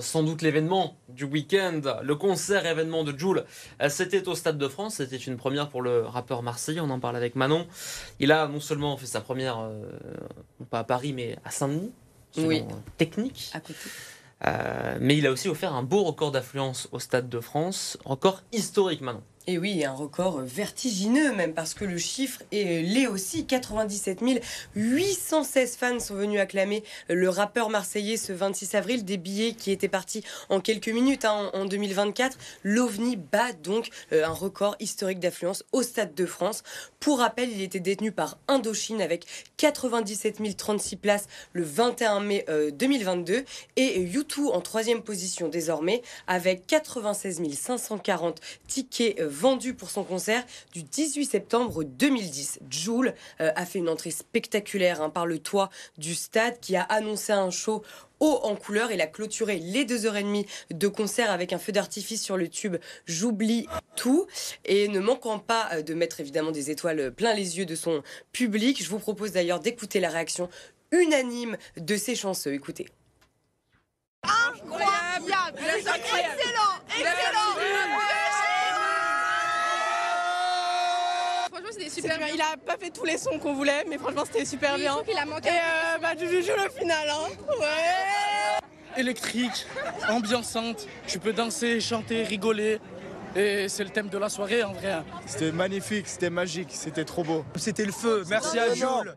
Sans doute l'événement du week-end, le concert événement de Jul, c'était au Stade de France, c'était une première pour le rappeur marseillais, on en parle avec Manon. Il a non seulement fait sa première, non pas à Paris, mais à Saint-Denis, selon Oui, Technique, à côté. mais il a aussi offert un beau record d'affluence au Stade de France, record historique Manon. Et oui, un record vertigineux même, parce que le chiffre l'est aussi. 97 816 fans sont venus acclamer le rappeur marseillais ce 26 avril. Des billets qui étaient partis en quelques minutes en 2024. L'OVNI bat donc un record historique d'affluence au Stade de France. Pour rappel, il était détenu par Indochine avec 97 036 places le 21 mai 2022. Et U2 en troisième position désormais avec 96 540 tickets vendu pour son concert du 18 septembre 2010. Jul a fait une entrée spectaculaire par le toit du stade qui a annoncé un show haut en couleur. Il a clôturé les 2h30 de concert avec un feu d'artifice sur le tube J'oublie tout. Et ne manquant pas de mettre évidemment des étoiles plein les yeux de son public, je vous propose d'ailleurs d'écouter la réaction unanime de ses chanceux. Écoutez. Incroyable! Excellent! Franchement, c'était super bien. Il a pas fait tous les sons qu'on voulait, mais franchement, c'était super bien. Il a manqué. Et Juju le final, hein. Ouais. Électrique, ambiançante, tu peux danser, chanter, rigoler. Et c'est le thème de la soirée en vrai. C'était magnifique, c'était magique, c'était trop beau. C'était le feu, merci à Jul.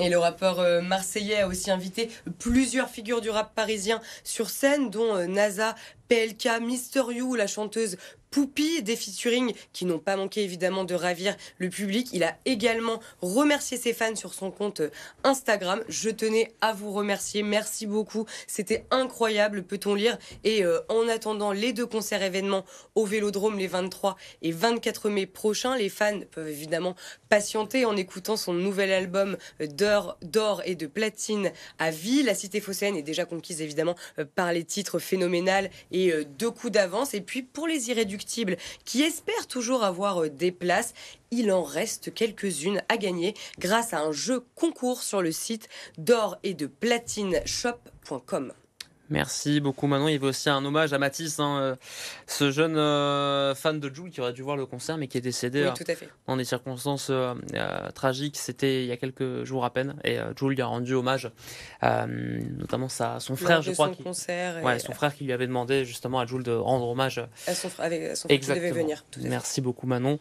Et le rappeur marseillais a aussi invité plusieurs figures du rap parisien sur scène, dont NASA, PLK, Mister You, la chanteuse Poupie, des featuring qui n'ont pas manqué évidemment de ravir le public. Il a également remercié ses fans sur son compte Instagram. Je tenais à vous remercier, merci beaucoup, c'était incroyable, peut-on lire. Et en attendant les deux concerts événements au Vélodrome les 23 et 24 mai prochains, les fans peuvent évidemment patienter en écoutant son nouvel album d'or et de platine à vie. La cité phocéenne est déjà conquise évidemment par les titres phénoménal et deux coups d'avance. Et puis pour les irréductibles qui espèrent toujours avoir des places, il en reste quelques-unes à gagner grâce à un jeu concours sur le site d'or et de platine shop.com. Merci beaucoup Manon. Il y avait aussi un hommage à Mathis, ce jeune fan de Jul qui aurait dû voir le concert mais qui est décédé Oui, tout à fait. dans des circonstances tragiques. C'était il y a quelques jours à peine et Jul lui a rendu hommage, notamment son frère, je crois, son frère qui lui avait demandé justement à Jul de rendre hommage à son frère qui devait venir. Merci beaucoup Manon.